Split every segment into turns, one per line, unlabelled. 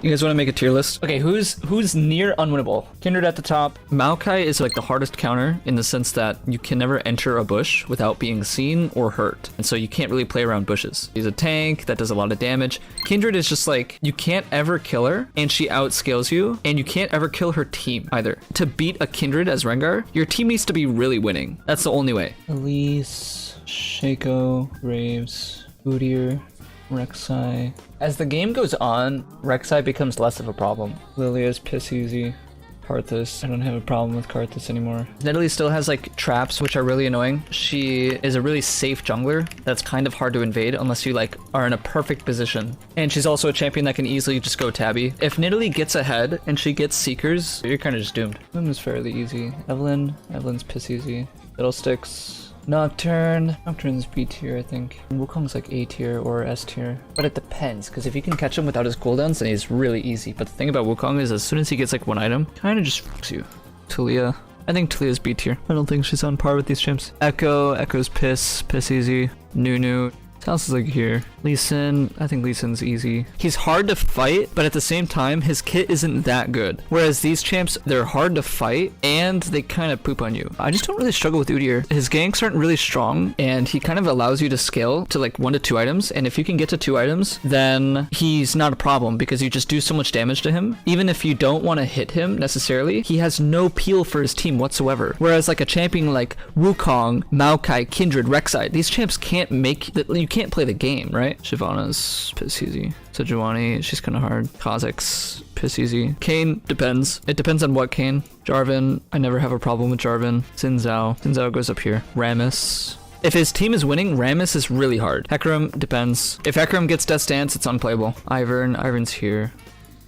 You guys want to make a tier list? Okay, who's near unwinnable? Kindred at the top. Maokai is like the hardest counter in the sense that you can never enter a bush without being seen or hurt. And so you can't really play around bushes. He's a tank that does a lot of damage. Kindred is just like, you can't ever kill her and she outscales you, and you can't ever kill her team either. To beat a Kindred as Rengar, your team needs to be really winning. That's the only way. Elise, Shaco, Graves, Udyr, Rek'Sai. As the game goes on, Rek'Sai becomes less of a problem. Lilia's piss easy. Karthus. I don't have a problem with Karthus anymore. Nidalee still has like traps, which are really annoying. She is a really safe jungler that's kind of hard to invade unless you like are in a perfect position. And she's also a champion that can easily just go tabby. If Nidalee gets ahead and she gets Seekers, you're kind of just doomed. Moon is fairly easy. Evelyn's piss easy. Fiddlesticks. Nocturne's B tier, I think. Wukong's like A tier or S tier. But it depends, because if you can catch him without his cooldowns, then he's really easy. But the thing about Wukong is as soon as he gets like one item, kind of just fucks you. Talia. I think Talia's B tier. I don't think she's on par with these champs. Echo's piss easy. Nunu. Else is like here. Lee Sin, I think Lee Sin's easy. He's hard to fight, but at the same time, his kit isn't that good. Whereas these champs, they're hard to fight, and they kind of poop on you. I just don't really struggle with Udyr. His ganks aren't really strong, and he kind of allows you to scale to like 1 to 2 items, and if you can get to 2 items, then he's not a problem, because you just do so much damage to him. Even if you don't want to hit him necessarily, he has no peel for his team whatsoever. Whereas like a champion like Wukong, Maokai, Kindred, Rek'Sai, these champs can't make that. You can't play the game, right? Shyvana's piss easy. Sejuani, she's kind of hard. Kha'Zix, piss easy. Kayn, depends. It depends on what Kayn. Jarvan, I never have a problem with Jarvan. Xin Zhao goes up here. Rammus. If his team is winning, Rammus is really hard. Hecarim, depends. If Hecarim gets Death's Dance, it's unplayable. Ivan's here.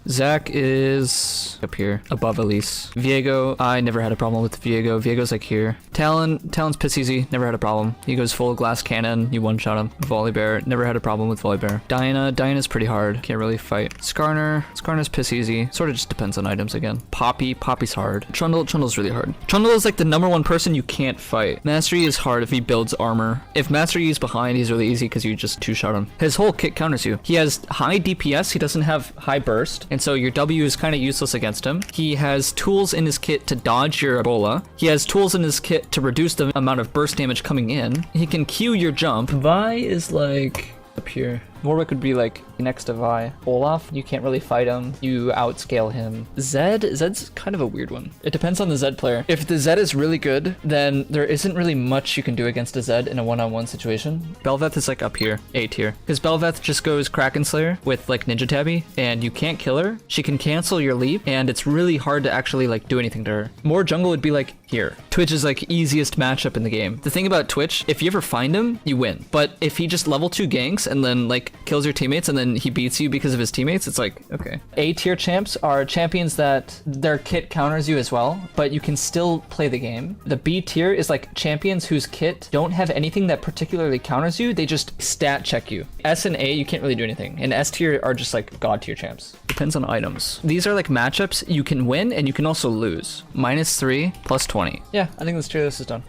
Zac is up here, above Elise. Viego, I never had a problem with Viego. Viego's like here. Talon's piss easy, never had a problem. He goes full glass cannon, you one-shot him. Volibear, never had a problem with Volibear. Diana's pretty hard, can't really fight. Skarner's piss easy, sort of just depends on items again. Poppy's hard. Trundle's really hard. Trundle is like the #1 person you can't fight. Mastery is hard if he builds armor. If Mastery is behind, he's really easy because you just two-shot him. His whole kit counters you. He has high DPS, he doesn't have high burst. And so your W is kind of useless against him. He has tools in his kit to dodge your Ebola. He has tools in his kit to reduce the amount of burst damage coming in. He can Q your jump. Vi is like up here. Warwick would be like next to Vi. Olaf, you can't really fight him. You outscale him. Zed's kind of a weird one. It depends on the Zed player. If the Zed is really good, then there isn't really much you can do against a Zed in a one-on-one situation. Bel'Veth is like up here, A tier. Because Bel'Veth just goes Kraken Slayer with like Ninja Tabby, and you can't kill her. She can cancel your leap, and it's really hard to actually like do anything to her. More jungle would be like here. Twitch is like easiest matchup in the game. The thing about Twitch, if you ever find him, you win. But if he just level 2 ganks and then like kills your teammates and then he beats you because of his teammates, it's like, okay. A tier champs are champions that their kit counters you as well, but you can still play the game. The B tier is like champions whose kit don't have anything that particularly counters you, they just stat check you. S and A, you can't really do anything. And S tier are just like god tier champs. Depends on items. These are like matchups you can win and you can also lose. -3, +20. Yeah, I think this tier list is done.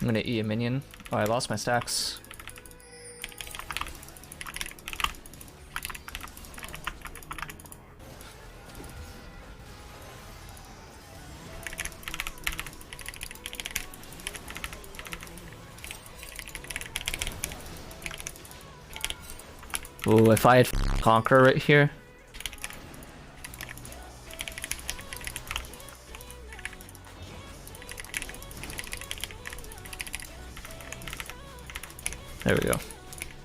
I'm gonna E a minion. Oh, I lost my stacks. Ooh, if I had Conqueror right here. There we go.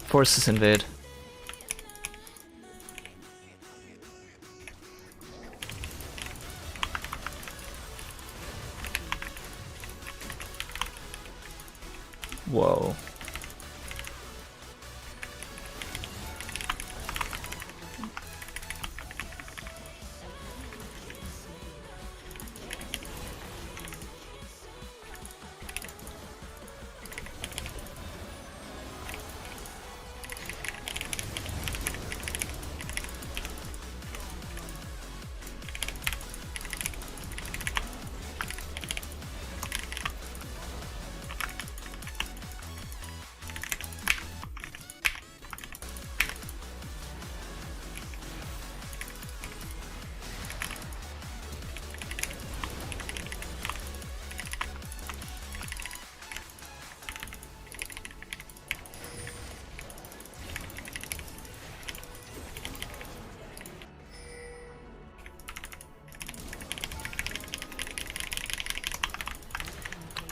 Force this invade. Whoa.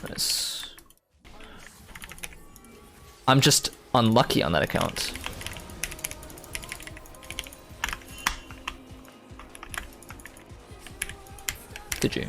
Nice. I'm just unlucky on that account. GG.